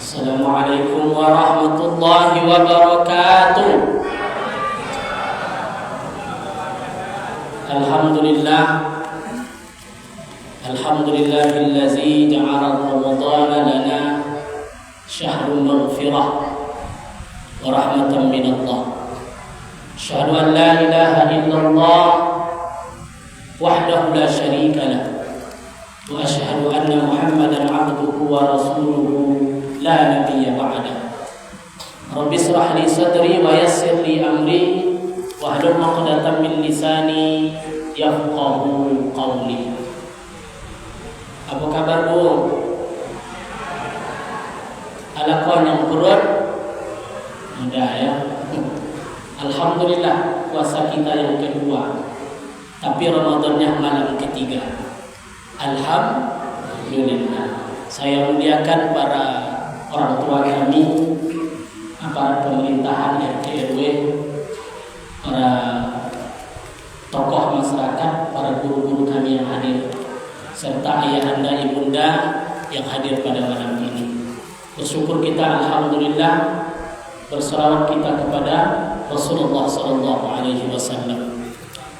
Assalamualaikum warahmatullahi wabarakatuh. Alhamdulillah. Alhamdulillahillazi ja'ala Ramadhana lana syahrul maghfirah wa rahmatan minallah. Asyhadu an la ilaha illallah wahdahu la syarika lah. Wa asyhadu anna Muhammadan 'abduhu wa rasuluhu la nabiyya ba'da. Rabbi shrah li sadri wa yassir li amri wa hlul 'uqdatam min lisani yafqahu qawli. Apa kabar Bu? Alakon yang kurut? Mudah ya. Alhamdulillah puasa kita yang kedua, tapi Ramadannya malam ketiga. Alhamdulillah. Saya muliakan para orang tua kami, para pemerintahan RT RW, para tokoh masyarakat, para guru-guru kami yang hadir, serta ayahanda ibunda yang hadir pada malam ini. Bersyukur kita, alhamdulillah, berselawat kita kepada Rasulullah SAW.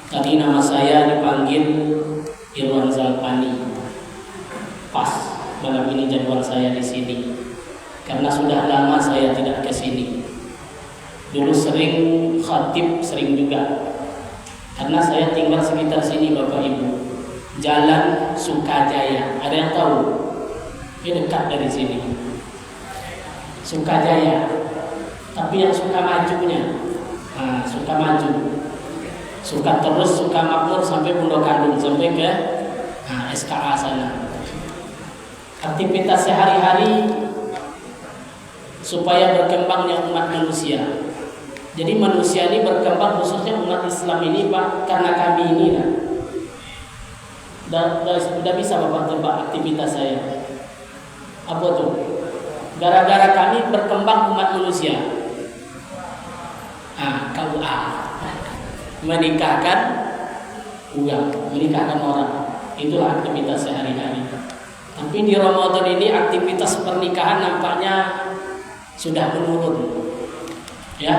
Tadi nama saya dipanggil Irwan Zalpani. Pas malam ini jadwal saya di sini, karena sudah lama saya tidak ke sini. Dulu sering khatib, sering juga, karena saya tinggal sekitar sini Bapak Ibu. Jalan Sukajaya, ada yang tahu? Ini dekat dari sini. Sukajaya, tapi yang suka majunya, suka maju, suka terus, suka makmur sampai Pondok Kandung, sampai ke SKA sana. Aktivitas sehari-hari supaya berkembangnya umat manusia. Jadi manusia ini berkembang, khususnya umat Islam ini Pak, karena kami ini lah. Sudah bisa Bapak tebak aktivitas saya. Apa tuh? Gara-gara kami berkembang umat manusia. KUA. Menikahkan orang. Itulah aktivitas sehari-hari. Tapi di Ramadan ini aktivitas pernikahan nampaknya sudah menurun. Ya.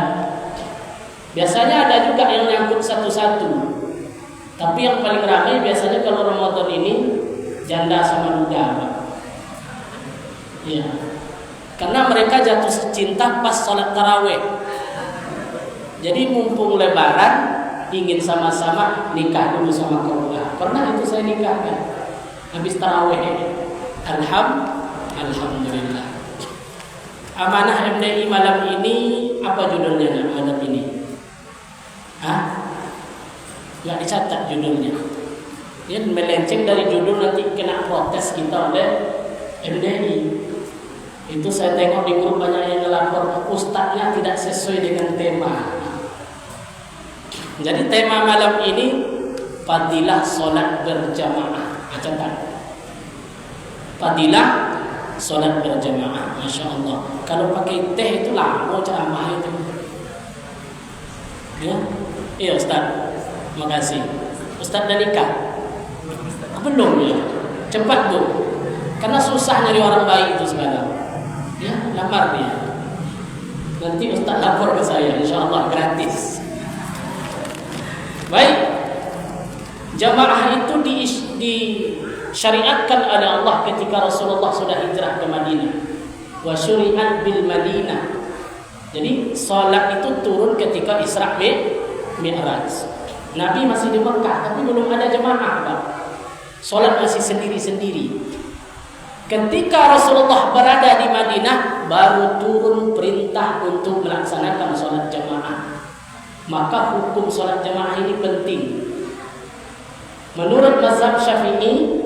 Biasanya ada juga yang nyangkut satu-satu. Tapi yang paling ramai biasanya kalau Ramadan ini janda sama duda, Pak. Ya. Karena mereka jatuh cinta pas sholat taraweh. Jadi mumpung lebaran ingin sama-sama nikah dulu sama keluarga. Pernah itu saya nikahkan habis taraweh. Alhamdulillah. Amanah MDI malam ini apa judulnya malam ini? Nggak dicatat judulnya. Dia melenceng dari judul, nanti kena protes kita oleh MDI. Itu saya tengok di grup banyak yang melapor ustadznya tidak sesuai dengan tema. Jadi tema malam ini fadilah sholat berjamaah. Catat. Fadilah sholat berjamaah. Masya Allah. Kalau pakai teh itu lama ceramah itu. Ya, iya Ustaz. Makasih. Ustaz dah nikah? Belum ya. Cepat Bu. Karena susah nyari orang baik itu sekarang. Ya, lamar dia. Nanti Ustaz lapor ke saya, insyaallah gratis. Baik. Jamaah itu disyariatkan oleh Allah ketika Rasulullah sudah hijrah ke Madinah. Wa syuri'at bil Madinah. Jadi salat itu turun ketika Isra Mi'raj. Nabi masih di Mekah, tapi belum ada jemaah, Pak. Salat masih sendiri-sendiri. Ketika Rasulullah berada di Madinah, baru turun perintah untuk melaksanakan salat jemaah. Maka hukum salat jemaah ini penting. Menurut mazhab Syafi'i,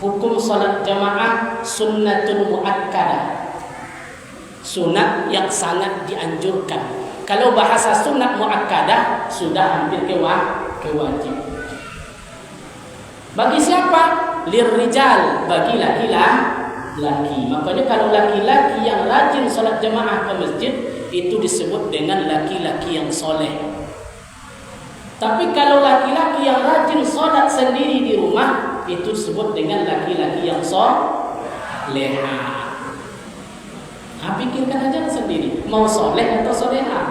hukum salat jemaah sunnatun muakkadah. Sunat yang sangat dianjurkan. Kalau bahasa sunat muakkadah sudah hampir kewajib. Bagi siapa? Lirrijal, bagi laki-laki. Makanya kalau laki-laki yang rajin salat jemaah ke masjid itu disebut dengan laki-laki yang soleh. Tapi kalau laki-laki yang rajin salat sendiri di rumah itu disebut dengan laki-laki yang soleha. Pikirkan aja sendiri, mau soleh atau soleha.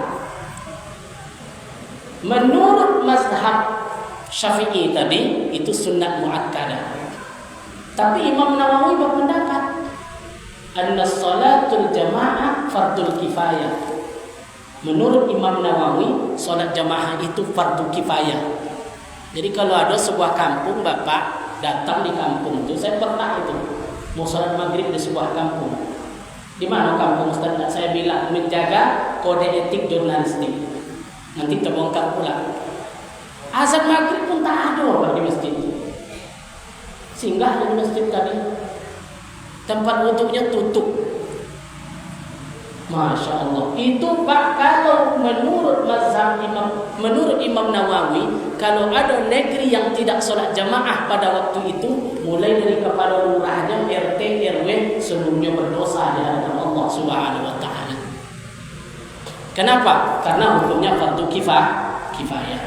Menurut mazhab Syafi'i tadi itu sunnat muakkadah. Tapi Imam Nawawi berpendapat anna salatul jamaah fardul kifayah. Menurut Imam Nawawi, salat jamaah itu fardu kifayah. Jadi kalau ada sebuah kampung, Bapak datang di kampung itu, saya pernah itu mau salat maghrib di sebuah kampung. Di mana kampung Ustaz? Saya bilang menjaga kode etik jurnalistik. Nanti terbongkar pula. Azan maghrib pun tak ada orang di masjid. Singgah di masjid tadi, tempat wuduknya tutup. Masya Allah. Itu Pak, kalau menurut mazhab menurut Imam Nawawi, kalau ada negeri yang tidak sholat jamaah pada waktu itu, mulai dari kepala lurahnya, RT, RW, seluruhnya berdosa di hadapan Allah Subhanahu wa Ta'ala. Kenapa? Karena hukumnya fardu kifayah.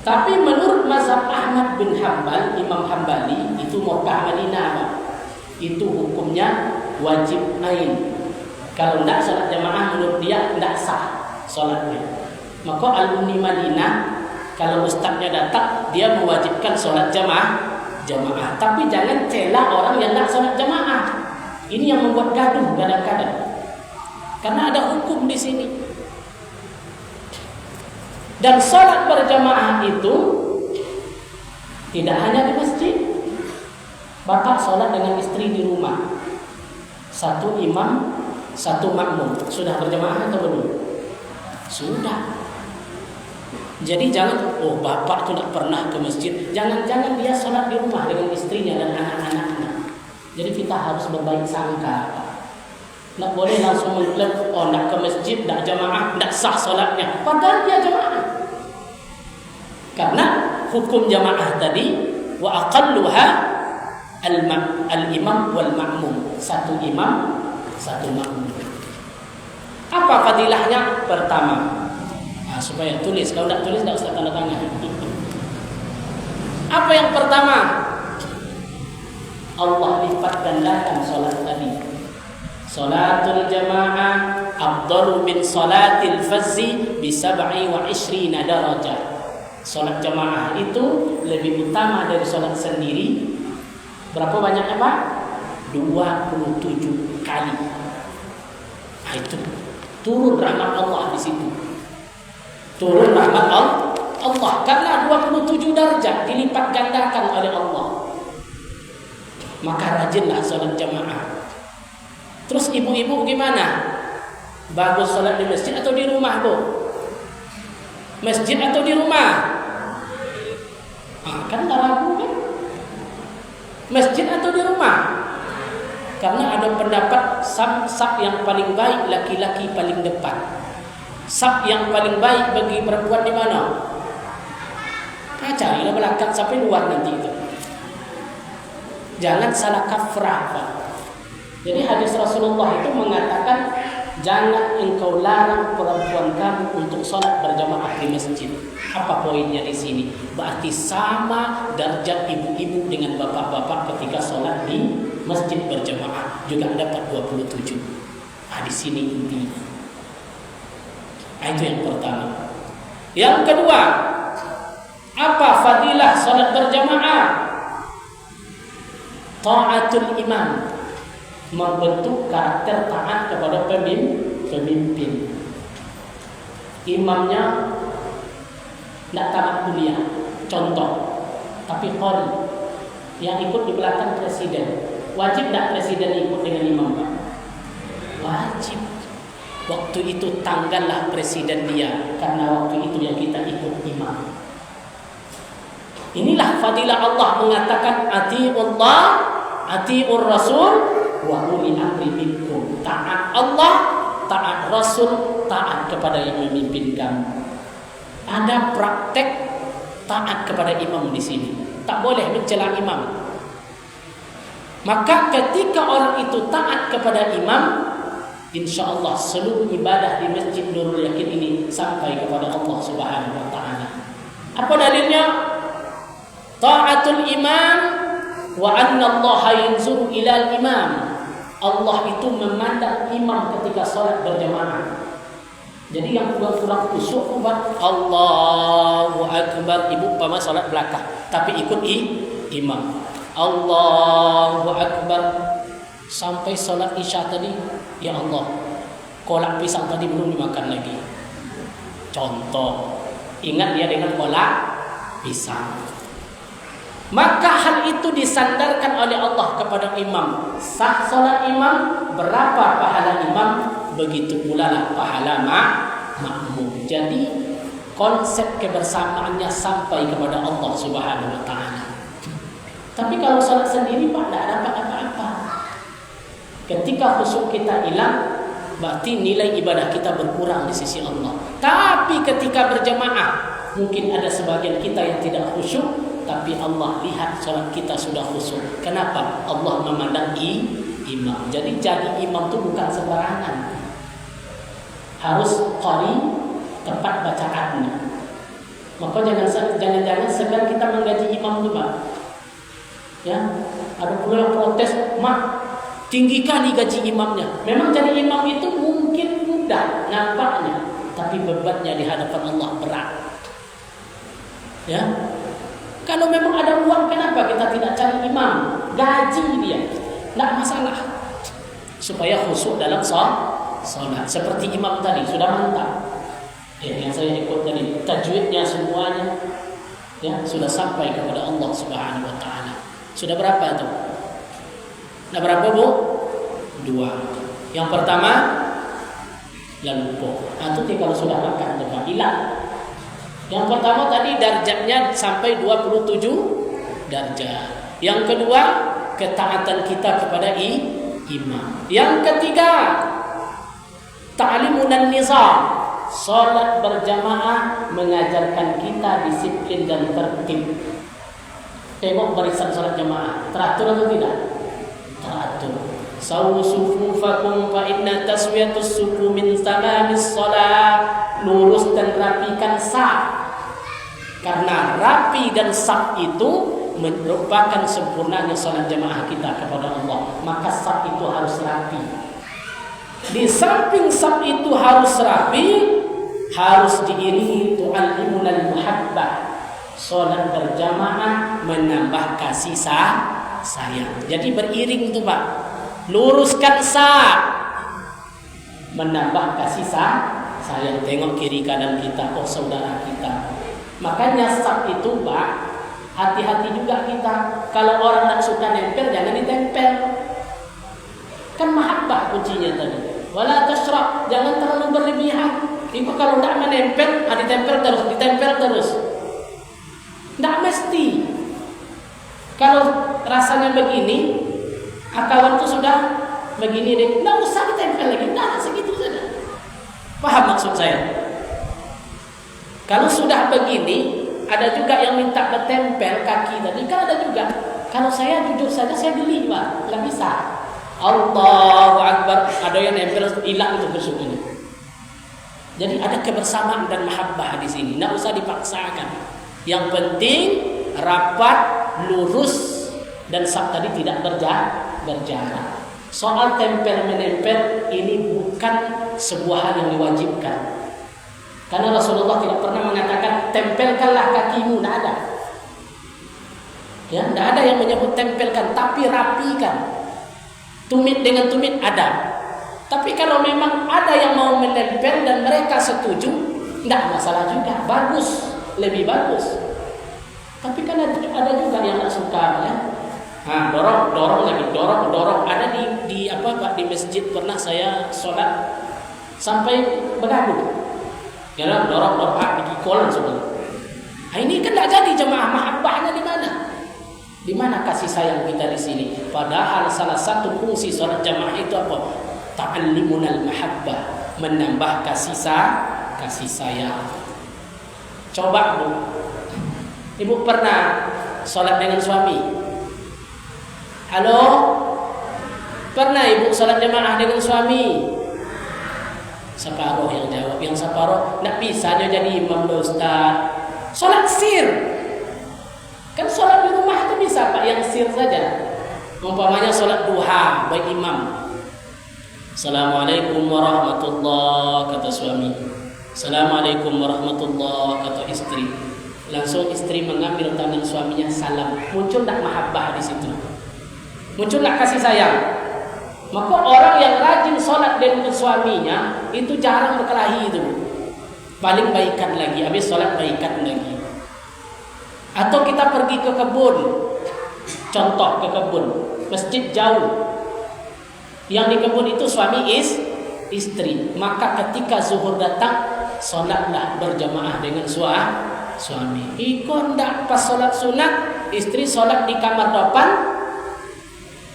Tapi menurut mazhab Ahmad bin Hanbal, Imam Hanbali, itu Mekah Madinah, itu hukumnya wajib ain. Kalau tidak sholat jamaah, menurut dia tidak sah sholatnya. Maka alumni Madinah, kalau ustaznya datang, dia mewajibkan sholat jamaah. Tapi jangan cela orang yang tidak sholat jamaah. Ini yang membuat gaduh kadang-kadang. Karena ada hukum di sini. Dan sholat berjamaah itu tidak hanya di masjid. Bapak sholat dengan istri di rumah, satu imam, satu makmum. Sudah berjamaah atau belum? Sudah. Jadi jangan, bapak itu tidak pernah ke masjid. Jangan-jangan dia sholat di rumah dengan istrinya dan anak-anaknya. Jadi kita harus berbaik sangka. Tidak boleh langsung mengklaim, tidak ke masjid, tidak jamaah, tidak sah sholatnya. Padahal dia jamaah. Karena hukum jamaah tadi, wa aqalluha al-imam wal ma'mum. Satu imam, satu makmum. Apa fadilahnya? Pertama, supaya tulis. Kalau tidak tulis, tidak usah tanda tangan. Apa yang pertama? Allah lipat gandakan sholat tadi. Salatul jamaah afdalu min salatil fazzi bi 27 darajah. Salat jamaah itu lebih utama dari salat sendiri. Berapa banyaknya, Pak? 27 kali. Nah, itu turun rahmat Allah di situ. Turun rahmat Allah karena 27 darajat dilipat gandakan oleh Allah. Maka rajinlah salat jamaah. Terus ibu-ibu gimana? Bagus sholat di masjid atau di rumah, Bu? Masjid atau di rumah? Kan tak ragu kan? Masjid atau di rumah? Karena ada pendapat saf yang paling baik laki-laki paling depan. Saf yang paling baik bagi perempuan di mana? Carilah belakang sampai luar nanti itu. Jangan salah kafrah, Pak. Jadi hadis Rasulullah itu mengatakan, jangan engkau larang perempuan kamu untuk sholat berjamaah di masjid. Apa poinnya di sini? Berarti sama derajat ibu-ibu dengan bapak-bapak ketika sholat di masjid berjamaah juga dapat 27. Di sini intinya. Itu yang pertama. Yang kedua, apa fadilah sholat berjamaah? Ta'atul imam, membentuk karakter taat kepada pemimpin. Imamnya tidak tamat kuliah, contoh, tapi qori yang ikut di belakang presiden. Wajib tidak presiden ikut dengan imam, Pak? Wajib. Waktu itu tanggallah presiden dia, karena waktu itu yang kita ikut imam. Inilah fadilah Allah mengatakan ati'ullah, ati'ur rasul wa uli amri minkum. Taat Allah, taat Rasul, taat kepada yang memimpin kamu. Ada praktek taat kepada imam di sini. Tak boleh mencela imam. Maka ketika orang itu taat kepada imam, insya Allah seluruh ibadah di Masjid Nurul Yakin ini sampai kepada Allah Subhanahu wa Ta'ala. Apa dalilnya? Ta'atul imam wa anna Allah yanzuru ilal imam. Allah itu memandang imam ketika sholat berjamaah. Jadi yang kurang khusyuk buat Allahu Akbar, ibu umpama sholat belakang tapi ikut imam. Allahu Akbar sampai sholat isya tadi, ya Allah, kolak pisang tadi belum dimakan lagi. Contoh, ingat dia dengan kolak pisang. Maka hal itu disandarkan oleh Allah kepada imam. Sah sholat imam, berapa pahala imam, begitu pula lah pahala makmum. Jadi konsep kebersamaannya sampai kepada Allah Subhanahu wa taala. Tapi kalau sholat sendiri Pak, tidak dapat apa-apa. Ketika khusyuk kita hilang, berarti nilai ibadah kita berkurang di sisi Allah. Tapi ketika berjamaah, mungkin ada sebagian kita yang tidak khusyuk, tapi Allah lihat sholat kita sudah khusyuk. Kenapa? Allah memandang imam. Jadi imam itu bukan sembarangan. Harus qari, tepat bacaannya. Maka jangan segan kita menggaji imam itu, Pak. Ya, ada pula yang protes, "Mak, tinggi kali gaji imamnya." Memang jadi imam itu mungkin mudah nampaknya, tapi bebannya di hadapan Allah berat. Ya. Kalau memang ada uang, kenapa kita tidak cari imam? Gaji dia, tidak masalah. Supaya khusyuk dalam sholat. Seperti imam tadi, sudah mantap. Yang saya ikut tadi, tajwidnya semuanya, ya sudah sampai kepada Allah Subhanahu Wa Taala. Sudah berapa itu? Sudah berapa, Bu? 2. Yang pertama, lalupo. Itu kalau sudah makan, coba hilang. Yang pertama tadi darjatnya sampai 27 darjat. Yang kedua, ketaatan kita kepada imam. Yang ketiga, ta'limun nizam. Salat berjamaah mengajarkan kita disiplin dan tertib. Tengok barisan salat jamaah, teratur atau tidak? Teratur. Sawu sufufakum fa inna taswiyatus sufu min tamamis shalah. Lurus dan rapikan saf. Karena rapi dan saf itu merupakan sempurnanya salat jamaah kita kepada Allah. Maka saf itu harus rapi. Di samping saf itu harus rapi, harus diiringi tu'allimunal muhabbah. Salat berjamaah menambah kasih sayang. Jadi beriring itu, Pak. Luruskan saf, menambah kasih sayang. Tengok kiri kanan kita, oh saudara kita. Makanya saf itu, Pak, hati-hati juga kita. Kalau orang tak suka nempel, jangan ditempel. Kan mahabbah kuncinya tadi. Wala tashrab, jangan terlalu berlebihan. Itu kalau tidak menempel, ditempel terus. Tidak mesti. Kalau rasanya begini, akawan itu sudah begini deh, tidak usah ditempel lagi, tidak segitu saja. Paham maksud saya? Kalau sudah begini, ada juga yang minta bertempel kaki tadi, kan ada juga. Kalau saya jujur saja, saya geli, Pak, nggak bisa. Allahu Akbar, ada yang nempel hilang itu khusyuk ini. Jadi ada kebersamaan dan mahabbah di sini, tidak usah dipaksakan. Yang penting rapat, lurus, dan saf tadi tidak berjarak. Soal tempel menempel ini bukan sebuah hal yang diwajibkan. Karena Rasulullah tidak pernah mengatakan tempelkanlah kakimu, tidak ada. Ya, tidak ada yang menyebut tempelkan, tapi rapikan. Tumit dengan tumit ada. Tapi kalau memang ada yang mau menempel dan mereka setuju, tidak masalah juga, bagus, lebih bagus. Tapi kan ada juga yang tidak suka, ya. Nah, dorong lagi, dorong. Ada di apa, Pak, di masjid pernah saya sholat sampai bergaduh. Ya, dorong dikikolan semua. Nah, ini kan tidak jadi jemaah, mahabbahnya di mana? Di mana kasih sayang kita di sini? Padahal salah satu fungsi sholat jamaah itu apa? Ta'allimunal mahabbah, menambah kasih sayang. Coba, Bu. Ibu pernah sholat dengan suami? Halo? Pernah Ibu sholat jamaah dengan suami? Separuh yang jawab, yang separuh nak bisa dia jadi imam, Ustaz. Sholat sir. Kan sholat di rumah itu bisa, Pak, yang sir saja. Umpamanya sholat duha baik imam. Assalamualaikum warahmatullah, kata suami. Assalamualaikum warahmatullah, kata istri. Langsung istri mengambil tangan suaminya, salam. Muncul tak mahabbah di situ? Muncul tak kasih sayang? Maka orang yang rajin sholat dengan suaminya itu jarang berkelahi itu. Paling baikan lagi, habis sholat baikan lagi. Atau kita pergi ke kebun, contoh ke kebun, masjid jauh. Yang di kebun itu suami istri. Maka ketika zuhur datang, sholatlah berjamaah dengan suami. Ikut ndak pas sholat sunat, istri sholat di kamar depan,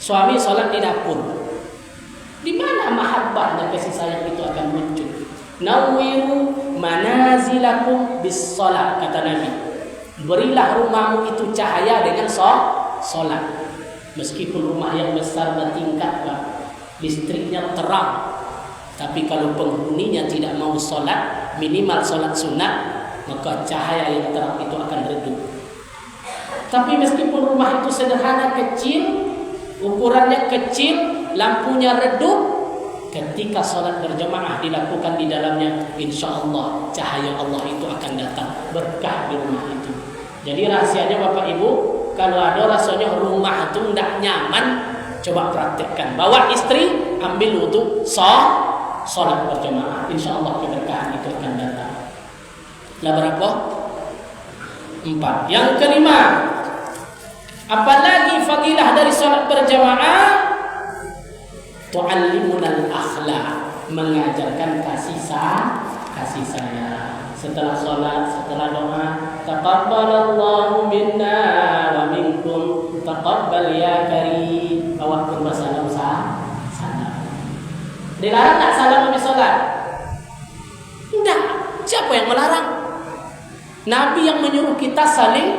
suami sholat di dapur. Di mana mahabbah dan kasih sayang itu akan muncul? Nawwiru manazilakum bis sholat, kata Nabi. Berilah rumahmu itu cahaya dengan sholat. Meskipun rumah yang besar bertingkat, Pak, listriknya terang, tapi kalau penghuninya tidak mau sholat, minimal sholat sunat, maka cahaya yang terang itu akan redup. Tapi meskipun rumah itu sederhana, kecil, ukurannya kecil, lampunya redup, ketika sholat berjamaah dilakukan di dalamnya, insya Allah cahaya Allah itu akan datang, berkah di rumah itu. Jadi rahasianya Bapak Ibu, kalau ada rasanya rumah itu tidak nyaman, coba praktekkan. Bawa istri, ambil wudhu, sholat berjamaah, insya Allah keberkahan itu akan datang. Lah berapa? 4. Yang kelima, apalagi fadilah dari sholat berjamaah, tu'allimunal akhlaq, mengajarkan kasih sayang. Setelah sholat, setelah doa, taqabbalallahu minna wa minkum, taqabbal ya karim. Awak pun bersalam. Dilarang tak salam habis sholat? Tidak. Siapa yang melarang? Nabi yang menyuruh kita saling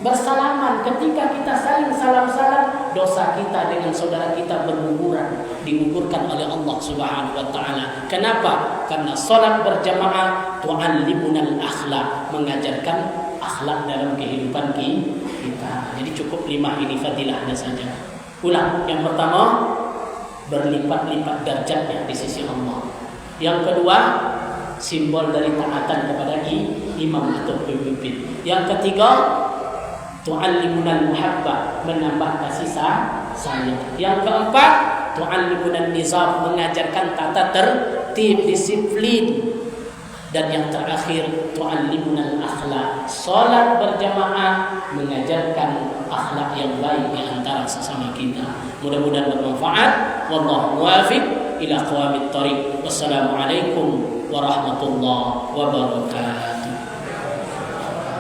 bersalaman. Ketika kita saling salam-salam, dosa kita dengan saudara kita berguguran, digugurkan oleh Allah Subhanahu wa taala. Kenapa? Karena salat berjamaah tu'allimunal akhlaq, mengajarkan akhlak dalam kehidupan kita. Jadi cukup 5 ini fadilahnya saja. Ulang. Yang pertama, berlipat-lipat derajatnya di sisi Allah. Yang kedua, simbol dari taatan kepada imam atau pemimpin. Yang ketiga, tu'allimunal muhabbah, menambah kasih sayang. Yang keempat, tu'allimunal nizam, mengajarkan tata tertib, disiplin. Dan yang terakhir, tu'allimunal akhlak, salat berjamaah mengajarkan akhlak yang baik di antara sesama kita. Mudah-mudahan bermanfaat. Wallahu muwaffiq ila aqwamit thariq. Wassalamualaikum warahmatullahi wabarakatuh.